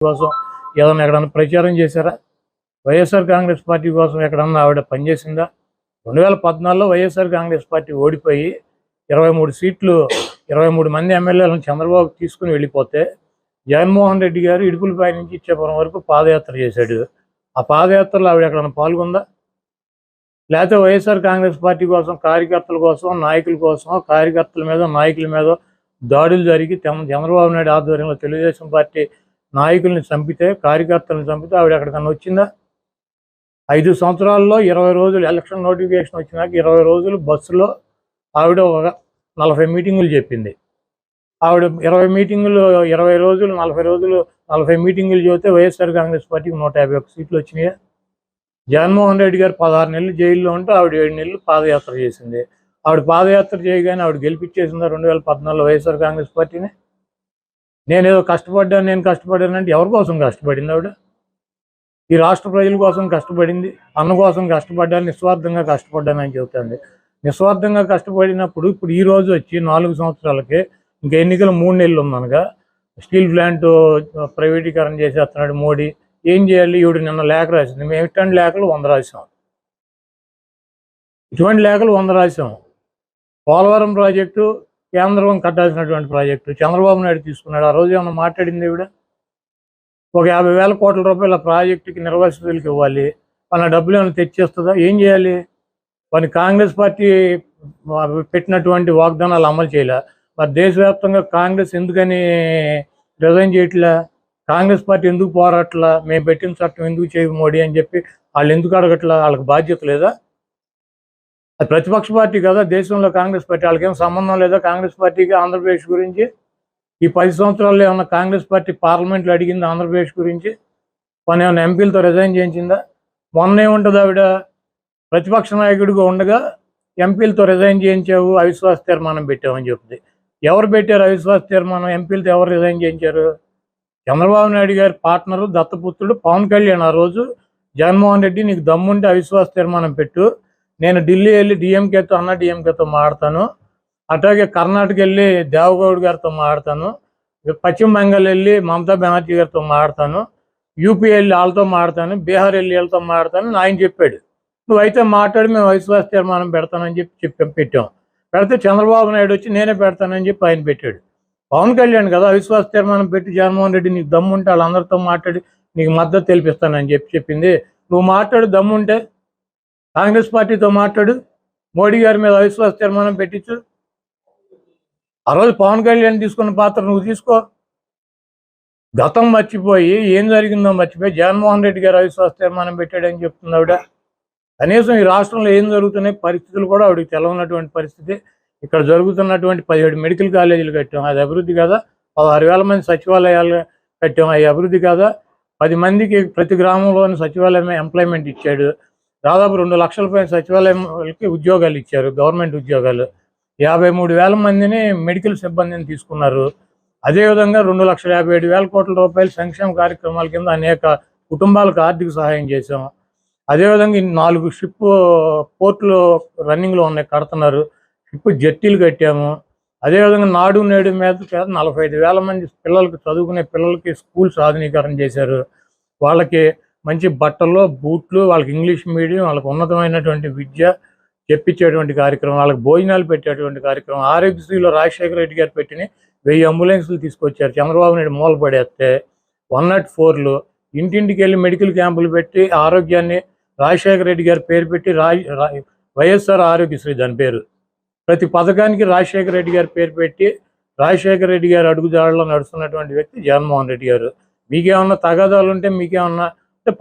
కోసం ఏదైనా ఎక్కడన్నా ప్రచారం చేశారా? వైఎస్ఆర్ కాంగ్రెస్ పార్టీ కోసం ఎక్కడన్నా ఆవిడ పనిచేసిందా? 2014లో వైఎస్ఆర్ కాంగ్రెస్ పార్టీ ఓడిపోయి 23 సీట్లు 23 మంది ఎమ్మెల్యేలను చంద్రబాబు తీసుకుని వెళ్ళిపోతే జగన్మోహన్ రెడ్డి గారు ఇడుపులపై నుంచి ఇచ్చేపురం వరకు పాదయాత్ర చేశాడు. ఆ పాదయాత్రలో ఆవిడ ఎక్కడన్నా పాల్గొందా? లేకపోతే వైఎస్ఆర్ కాంగ్రెస్ పార్టీ కోసం కార్యకర్తల కోసం నాయకుల కోసం కార్యకర్తల మీద నాయకుల మీద దాడులు జరిగి చంద్రబాబు నాయుడు ఆధ్వర్యంలో తెలుగుదేశం పార్టీ నాయకుల్ని చంపితే కార్యకర్తలను చంపితే ఆవిడ ఎక్కడికన్నా వచ్చిందా? 5 సంవత్సరాల్లో 20 రోజులు ఎలక్షన్ నోటిఫికేషన్ వచ్చినాక 20 రోజులు బస్సులో ఆవిడ ఒక 40 మీటింగులు చెప్పింది. ఆవిడ 20 మీటింగులు 20 రోజులు 40 రోజులు 40 మీటింగులు చెబితే వైఎస్ఆర్ కాంగ్రెస్ పార్టీకి 151 సీట్లు వచ్చినాయి. జగన్మోహన్ రెడ్డి గారు 16 నెలలు జైల్లో ఉంటే ఆవిడ 7 నెలలు పాదయాత్ర చేసింది. ఆవిడ పాదయాత్ర చేయగానే ఆవిడ గెలిపించేసిందా 2014లో వైఎస్ఆర్ కాంగ్రెస్ పార్టీని? నేను కష్టపడ్డానంటే ఎవరి కోసం కష్టపడింది ఆవిడ? ఈ రాష్ట్ర ప్రజల కోసం కష్టపడింది, అన్న కోసం కష్టపడ్డాను, నిస్వార్థంగా కష్టపడ్డానని చెబుతుంది. నిస్వార్థంగా కష్టపడినప్పుడు ఇప్పుడు ఈ రోజు వచ్చి 4 సంవత్సరాలకి ఇంకా ఎన్నికలు 3 నెలలు ఉందనగా స్టీల్ ప్లాంట్ ప్రైవేటీకరణ చేసేస్తున్నాడు మోడీ. ఏం చేయాలి? ఈవిడ నిన్న లేఖ రాసింది. మేము ఇటువంటి లేఖలు 100 రాసాం. ఇటువంటి లేఖలు 100 రాసాం. పోలవరం ప్రాజెక్టు కేంద్రం కట్టాల్సినటువంటి ప్రాజెక్టు చంద్రబాబు నాయుడు తీసుకున్నాడు. ఆ రోజు ఏమన్నా మాట్లాడింది ఈవిడ? ఒక 50,000 కోట్ల రూపాయల ప్రాజెక్టుకి నిర్వాసితులకు ఇవ్వాలి, మన డబ్బులు ఏమైనా తెచ్చేస్తుందా? ఏం చేయాలి? మరి కాంగ్రెస్ పార్టీ పెట్టినటువంటి వాగ్దానాలు అమలు చేయలే. మరి దేశవ్యాప్తంగా కాంగ్రెస్ ఎందుకని రిజైన్ చేయట్లా? కాంగ్రెస్ పార్టీ ఎందుకు పోరాట్లా? మేము పెట్టిన చట్టం ఎందుకు చేయవు మోడీ అని చెప్పి వాళ్ళు ఎందుకు అడగట్లా? వాళ్ళకి బాధ్యత లేదా? అది ప్రతిపక్ష పార్టీ కదా దేశంలో కాంగ్రెస్ పార్టీ. వాళ్ళకేం సంబంధం లేదా కాంగ్రెస్ పార్టీకి ఆంధ్రప్రదేశ్ గురించి? ఈ 10 సంవత్సరాల్లో ఏమన్నా కాంగ్రెస్ పార్టీ పార్లమెంట్లో అడిగింది ఆంధ్రప్రదేశ్ గురించి? పని ఏమైనా ఎంపీలతో రిజైన్ చేయించిందా? మొన్న ఏముంటుంది ఆవిడ ప్రతిపక్ష నాయకుడిగా ఉండగా ఎంపీలతో రిజైన్ చేయించావు, అవిశ్వాస తీర్మానం పెట్టామని చెప్తుంది. ఎవరు పెట్టారు అవిశ్వాస తీర్మానం? ఎంపీలతో ఎవరు రిజైన్ చేయించారు? చంద్రబాబు నాయుడు గారి పార్ట్నరు దత్తపుత్రుడు పవన్ కళ్యాణ్ ఆ రోజు జగన్మోహన్ రెడ్డి నీకు దమ్ముంటే అవిశ్వాస తీర్మానం పెట్టు, నేను ఢిల్లీ వెళ్ళి డిఎంకేతో మాట్లాడతాను, అట్లాగే కర్ణాటక వెళ్ళి దేవగౌడ్ గారితో మాట్లాడతాను, పశ్చిమ బెంగాల్ వెళ్ళి మమతా బెనర్జీ గారితో మాట్లాడతాను, యూపీ వెళ్ళి వాళ్ళతో మాట్లాడతాను, బీహార్ వెళ్ళి వీళ్ళతో మాట్లాడతాను ఆయన చెప్పాడు. నువ్వైతే మాట్లాడి మేము అవిశ్వాస తీర్మానం పెడతానని పెట్టాం. పెడితే చంద్రబాబు నాయుడు వచ్చి నేనే పెడతానని చెప్పి ఆయన పెట్టాడు. పవన్ కళ్యాణ్ కదా అవిశ్వాస తీర్మానం పెట్టి జగన్మోహన్ రెడ్డి నీకు దమ్ముంటే వాళ్ళందరితో మాట్లాడి నీకు మద్దతు తెలిపిస్తానని చెప్పింది. నువ్వు మాట్లాడు, దమ్ముంటే కాంగ్రెస్ పార్టీతో మాట్లాడు, మోడీ గారి మీద అవిశ్వాస తీర్మానం పెట్టించు. ఆ రోజు పవన్ కళ్యాణ్ తీసుకున్న పాత్ర నువ్వు తీసుకో. గతం మర్చిపోయి ఏం జరిగిందో మర్చిపోయి జగన్మోహన్ రెడ్డి గారు అవిశ్వాస తీర్మానం పెట్టాడని చెప్తుంది ఆవిడ. కనీసం ఈ రాష్ట్రంలో ఏం జరుగుతున్నాయి పరిస్థితులు కూడా ఆవిడకి తెలవనటువంటి పరిస్థితి. ఇక్కడ జరుగుతున్నటువంటి 17 మెడికల్ కాలేజీలు కట్టాం, అది అభివృద్ధి కాదా? 16,000 మంది సచివాలయాలు కట్టాం, అది అభివృద్ధి కాదా? 10 మందికి ప్రతి గ్రామంలోని సచివాలయం ఎంప్లాయ్మెంట్ ఇచ్చాడు. దాదాపు 2 లక్షల పైన సచివాలయంకి ఉద్యోగాలు ఇచ్చారు, గవర్నమెంట్ ఉద్యోగాలు. 53,000 మందిని మెడికల్ సిబ్బందిని తీసుకున్నారు. అదేవిధంగా 2,57,000 కోట్ల రూపాయల సంక్షేమ కార్యక్రమాల కింద అనేక కుటుంబాలకు ఆర్థిక సహాయం చేశాం. అదేవిధంగా 4 షిప్ పోర్టులు రన్నింగ్లో ఉన్నాయి, కడుతున్నారు. షిప్ జట్టీలు కట్టాము. అదేవిధంగా నాడు నేడు మీద 45,000 మంది పిల్లలకి చదువుకునే పిల్లలకి స్కూల్స్ ఆధునీకరణ చేశారు. వాళ్ళకి మంచి బట్టలు బూట్లు, వాళ్ళకి ఇంగ్లీష్ మీడియం, వాళ్ళకి ఉన్నతమైనటువంటి విద్య చెప్పించేటువంటి కార్యక్రమం, వాళ్ళకి భోజనాలు పెట్టేటువంటి కార్యక్రమం. ఆరోగ్యశ్రీలో రాజశేఖర రెడ్డి గారు పెట్టిన 1000 అంబులెన్సులు తీసుకొచ్చారు. చంద్రబాబు నాయుడు మూలపడేస్తే 104లు ఇంటింటికి వెళ్ళి మెడికల్ క్యాంపులు పెట్టి ఆరోగ్యాన్ని రాజశేఖర రెడ్డి గారి పేరు పెట్టి వైఎస్ఆర్ ఆరోగ్యశ్రీ దాని పేరు. ప్రతి పథకానికి రాజశేఖర రెడ్డి గారి పేరు పెట్టి రాజశేఖర రెడ్డి గారు అడుగుజాడలో నడుస్తున్నటువంటి వ్యక్తి జగన్మోహన్ రెడ్డి గారు. మీకేమన్నా తగాదాలు ఉంటే మీకేమన్నా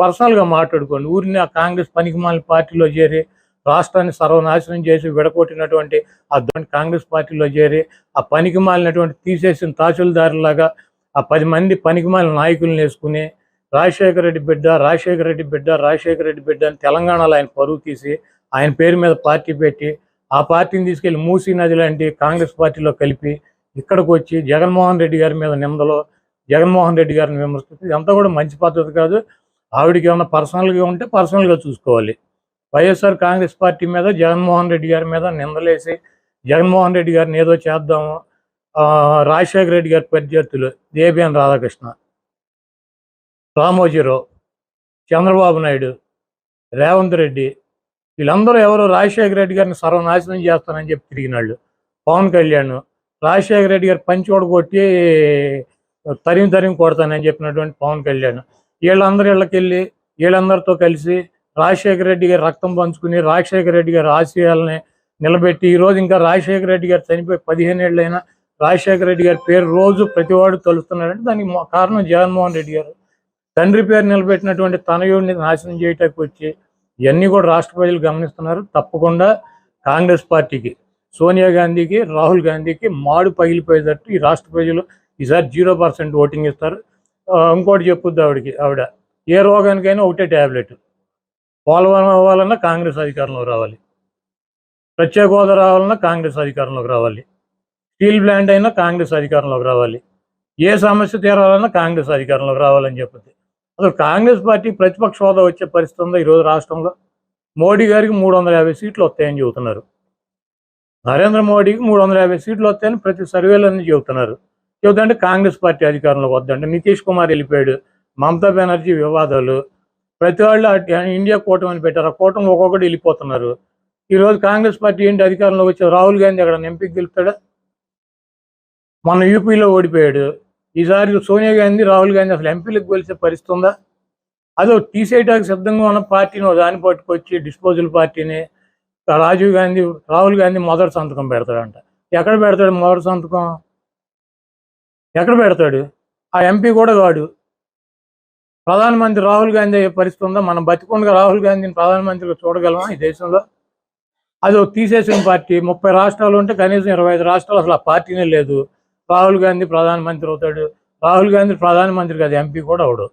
పర్సనల్గా మాట్లాడుకోండి. ఊరిని ఆ కాంగ్రెస్ పనికిమాలిన పార్టీలో చేరి రాష్ట్రాన్ని సర్వనాశనం చేసి విడగొట్టినటువంటి ఆ కాంగ్రెస్ పార్టీలో చేరి ఆ పనికిమాలినటువంటి తీసేసిన తహసీల్దారులాగా ఆ 10 మంది పనికిమాలిన నాయకులను వేసుకుని రాజశేఖర రెడ్డి బిడ్డ అని తెలంగాణలో ఆయన పరువు తీసి ఆయన పేరు మీద పార్టీ పెట్టి ఆ పార్టీని తీసుకెళ్లి మూసీ నది లాంటి కాంగ్రెస్ పార్టీలో కలిపి ఇక్కడికి వచ్చి జగన్మోహన్ రెడ్డి గారి మీద నిందలో జగన్మోహన్ రెడ్డి గారిని విమర్శిస్తుంది. ఇదంతా కూడా మంచి పద్ధతి కాదు. ఆవిడకి ఏమన్నా పర్సనల్గా ఉంటే పర్సనల్గా చూసుకోవాలి. వైఎస్ఆర్ కాంగ్రెస్ పార్టీ మీద జగన్మోహన్ రెడ్డి గారి మీద నిందలేసి జగన్మోహన్ రెడ్డి గారిని ఏదో చేద్దాము, రాజశేఖర రెడ్డి గారి ప్రత్యర్థులు దేబిఎన్ రాధాకృష్ణ రామోజీరావు, చంద్రబాబు నాయుడు, రేవంత్ రెడ్డి, వీళ్ళందరూ ఎవరు రాజశేఖర రెడ్డి గారిని సర్వనాశనం చేస్తానని చెప్పి తిరిగినాళ్ళు. పవన్ కళ్యాణ్ రాజశేఖర రెడ్డి గారు పంచి కొట్టి తరిమి కొడతానని చెప్పినటువంటి పవన్ కళ్యాణ్, వీళ్ళందరూ ఇళ్ళకెళ్ళి వీళ్ళందరితో కలిసి రాజశేఖర రెడ్డి గారు రక్తం పంచుకుని రాజశేఖర రెడ్డి గారి ఆశయాలని నిలబెట్టి ఈరోజు ఇంకా రాజశేఖర రెడ్డి గారు చనిపోయి 15 ఏళ్ళైనా రాజశేఖర రెడ్డి గారి పేరు రోజు ప్రతివాడు తలుస్తున్నాడంటే దానికి కారణం జగన్మోహన్ రెడ్డి గారు. తండ్రి పేరు నిలబెట్టినటువంటి తనయుడిని నాశనం చేయటానికి వచ్చి ఇవన్నీ కూడా రాష్ట్ర ప్రజలు గమనిస్తున్నారు. తప్పకుండా కాంగ్రెస్ పార్టీకి, సోనియా గాంధీకి, రాహుల్ గాంధీకి మాడు పగిలిపోయేటట్టు ఈ రాష్ట్ర ప్రజలు ఈసారి 0% ఓటింగ్ ఇస్తారు. ఇంకోటి చెప్పుద్ది ఆవిడ ఏ రోగానికైనా ఒకటే ట్యాబ్లెట్, పోలవరం అవ్వాలన్నా కాంగ్రెస్ అధికారంలోకి రావాలి, ప్రత్యేక హోదా రావాలన్నా కాంగ్రెస్ అధికారంలోకి రావాలి, స్టీల్ ప్లాంట్ అయినా కాంగ్రెస్ అధికారంలోకి రావాలి, ఏ సమస్య తీరాలన్నా కాంగ్రెస్ అధికారంలోకి రావాలని చెప్పింది. అసలు కాంగ్రెస్ పార్టీ ప్రతిపక్ష హోదా వచ్చే పరిస్థితి ఉందో ఈరోజు రాష్ట్రంలో? మోడీ గారికి 350 సీట్లు వస్తాయని చెబుతున్నారు, నరేంద్ర మోడీకి 350 సీట్లు వస్తాయని ప్రతి సర్వేలన్నీ చెబుతున్నారు. చెబుతుంటే కాంగ్రెస్ పార్టీ అధికారంలోకి వద్దంటే నితీష్ కుమార్ వెళ్ళిపోయాడు, మమతా బెనర్జీ వివాదాలు, ప్రతి వాళ్ళు ఇండియా కూటమి పెట్టారు, ఆ కూటమి ఒక్కొక్కటి వెళ్ళిపోతున్నారు. ఈరోజు కాంగ్రెస్ పార్టీ ఏంటి అధికారంలోకి వచ్చి రాహుల్ గాంధీ అక్కడ ఎంపీకి గెలుపుతాడా? మన యూపీలో ఓడిపోయాడు. ఈసారి సోనియా గాంధీ, రాహుల్ గాంధీ అసలు ఎంపీలకు గెలిచే పరిస్థితి ఉందా? అదో తీసేయడానికి సిద్ధంగా ఉన్న పార్టీని దాన్ని పట్టుకొచ్చి డిస్పోజల్ పార్టీని రాహుల్ గాంధీ మొదటి సంతకం పెడతాడంట. ఎక్కడ పెడతాడు మొదటి సంతకం? ఎక్కడ పెడతాడు? ఆ ఎంపీ కూడా కాడు. ప్రధానమంత్రి రాహుల్ గాంధీ అయ్యే పరిస్థితి ఉందా? మనం బతికుండగా రాహుల్ గాంధీని ప్రధానమంత్రిగా చూడగలమా ఈ దేశంలో? అది తీసేసిన పార్టీ 30 రాష్ట్రాలు ఉంటే కనీసం 25 రాష్ట్రాలు అసలు ఆ పార్టీనే లేదు. రాహుల్ గాంధీ ప్రధానమంత్రి అవుతాడు. రాహుల్ గాంధీ ప్రధానమంత్రి కాదు, ఎంపీ కూడా అవడు.